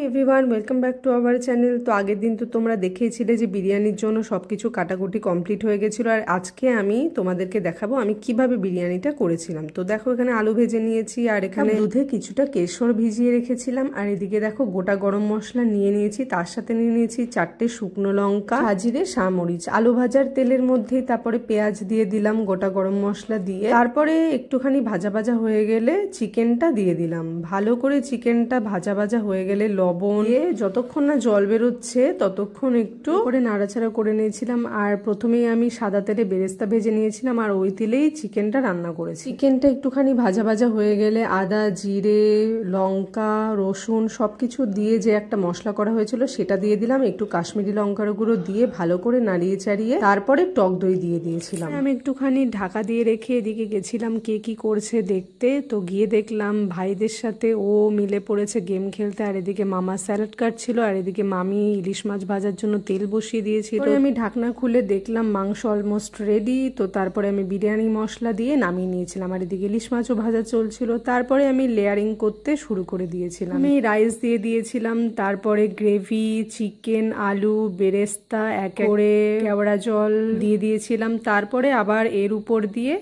Everyone, welcome back to our channel. তো আগের দিন তো তোমরা দেখেইছিলে যে বিরিয়ানির জন্য সব কিছু কাটাকুটি কমপ্লিট হয়ে গেছিলো। আর আজকে আমি তোমাদেরকে দেখাবো আমি কিভাবে বিরিয়ানিটা করেছিলাম। তো দেখো এখানে আলু ভেজে নিয়েছি, আর এখানে দুধে কিছুটা কেশর ভিজিয়ে রেখেছিলাম, আর এদিকে দেখো গোটা গরম মশলা নিয়ে নিয়েছি, তার সাথে নিয়ে নিয়েছি 4টে শুকনো লঙ্কা, জিরে, সামরিচ। আলু ভাজার তেলের মধ্যেই তারপরে পেঁয়াজ দিয়ে দিলাম, গোটা গরম মশলা দিয়ে, তারপরে একটুখানি ভাজা ভাজা হয়ে গেলে চিকেনটা দিয়ে দিলাম। ভালো করে চিকেনটা ভাজা ভাজা হয়ে গেলে লবণ দিয়ে যতক্ষণ না জল বেরোচ্ছে ততক্ষণ একটু করে নাড়াচাড়া করে নিয়েছিলাম। আর প্রথমেই আমি সাদা তেলে বেরেস্তা ভেজে নিয়েছিলাম, আর ওই তেলেই চিকেনটা রান্না করেছি। চিকেনটা একটুখানি ভাজা ভাজা হয়ে গেলে আদা, জিরে, লঙ্কা, রসুন সবকিছু দিয়ে যে একটা মশলা করা হয়েছিল সেটা দিয়ে দিলাম। একটু কাশ্মীরি লঙ্কার গুঁড়ো দিয়ে ভালো করে নাড়িয়ে চাড়িয়ে তারপরে টক দই দিয়ে দিয়েছিলাম। আমি একটুখানি ঢাকা দিয়ে রেখে এদিকে গেছিলাম কে কি করছে দেখতে। তো গিয়ে দেখলাম ভাইদের সাথে ও মিলে পড়েছে গেম খেলতে, আর এদিকে মামা স্যালাড কাটছিল, আর এদিকে মামি ইলিশ মাছ ভাজার জন্য তেল বসিয়ে দিয়েছিল। আমি ঢাকনা খুলে দেখলাম মাংস অলমোস্ট রেডি। তো তারপরে আমি বিরিয়ানি মশলা দিয়ে নামিয়ে নিয়েছিলাম, আর এদিকে ইলিশ মাছও ভাজা চলছিল। তারপরে আমি লেয়ারিং করতে শুরু করে দিয়েছিলাম। আমি রাইস দিয়ে দিয়েছিলাম, তারপরে গ্রেভি, চিকেন, আলু, বেরেস্তা, এক করে কেওড়া জল দিয়ে দিয়েছিলাম, তারপরে আবার এর উপর দিয়ে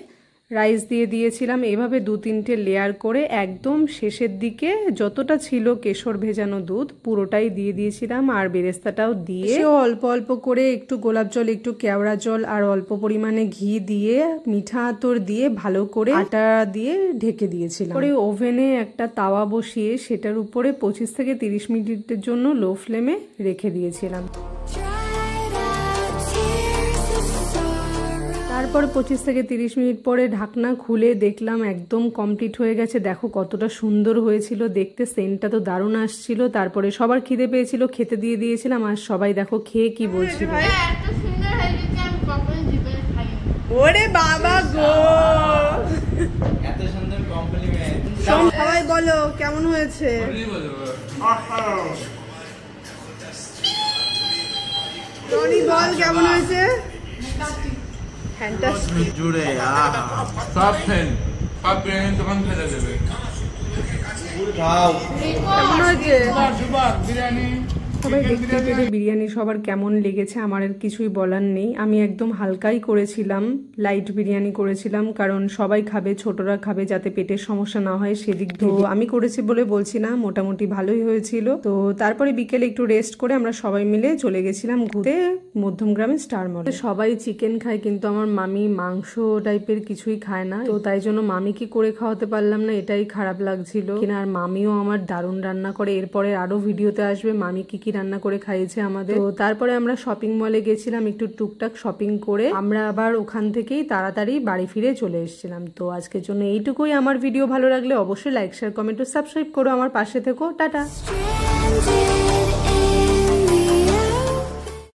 রাইস দিয়ে দিয়েছিলাম। এভাবে 2-3টে লেয়ার করে একদম শেষের দিকে যতটা ছিল কেশর ভেজানো দুধ পুরোটাই দিয়ে দিয়েছিলাম, আর বেরেস্তাটাও দিয়ে অল্প অল্প করে একটু গোলাপ জল, একটু কেওড়া জল আর অল্প পরিমাণে ঘি দিয়ে মিঠা আতর দিয়ে ভালো করে আটা দিয়ে ঢেকে দিয়েছিলাম। পরে ওভেনে একটা তাওয়া বসিয়ে সেটার উপরে 25 থেকে 30 মিনিটের জন্য লো ফ্লেমে রেখে দিয়েছিলাম। তারপরে 25 থেকে 30 মিনিট পরে ঢাকনা খুলে দেখলাম একদম কমপ্লিট হয়ে গেছে। দেখো কতটা সুন্দর হয়েছিল দেখতে, সেন্টটা তো দারুণ আসছিল। তারপরে সবার খিদে পেয়েছিল, খেতে দিয়ে দিয়েছিলাম, আর সবাই দেখো খেয়ে কি বলছিল, ওরে বাবা গো, এত সুন্দর কমপ্লিমেন্ট। সবাই বলো কেমন হয়েছে। টনি বল কেমন হয়েছে। জুড়ে সব ফেল, সব বিরিয়ানি দোকান ফেলে দেবে। কেমন হয়েছে বিরিয়ানি? সবাই দেখতে পেরে বিরিয়ানি সবার কেমন লেগেছে আমার আর কিছুই বলার নেই। আমি একদম হালকাই করেছিলাম, লাইট বিরিয়ানি করেছিলাম, কারণ সবাই খাবে, ছোটরা খাবে, যাতে পেটের সমস্যা না হয় সেদিক দিয়ে আমি করেছি বলে বলছি না, মোটামুটি ভালোই হয়েছিল। তো তারপরে বিকেলে একটু রেস্ট করে আমরা সবাই মিলে চলে গেছিলাম ঘুরতে মধ্যমগ্রামে স্টার মলে। সবাই চিকেন খায় কিন্তু আমার মামি মাংস টাইপের কিছুই খায় না, তো তাই জন্য মামিকে করে খাওয়াতে পারলাম না, এটাই খারাপ লাগছিল। কিনা আর মামিও আমার দারুণ রান্না করে, এরপরে আরো ভিডিওতে আসবে মামি কি কি রান্না করে খাইয়েছে আমাদের। তো তারপরে আমরা শপিং মলে গেছিলাম, একটু টুকটাক শপিং করে আমরা আবার ওখান থেকেই তাড়াতাড়ি বাড়ি ফিরে চলে এসেছিলাম। তো আজকের জন্য এইটুকুই। আমার ভিডিও ভালো লাগলে অবশ্যই লাইক, শেয়ার, কমেন্ট ও সাবস্ক্রাইব করো, আমার পাশে থেকো। টাটা।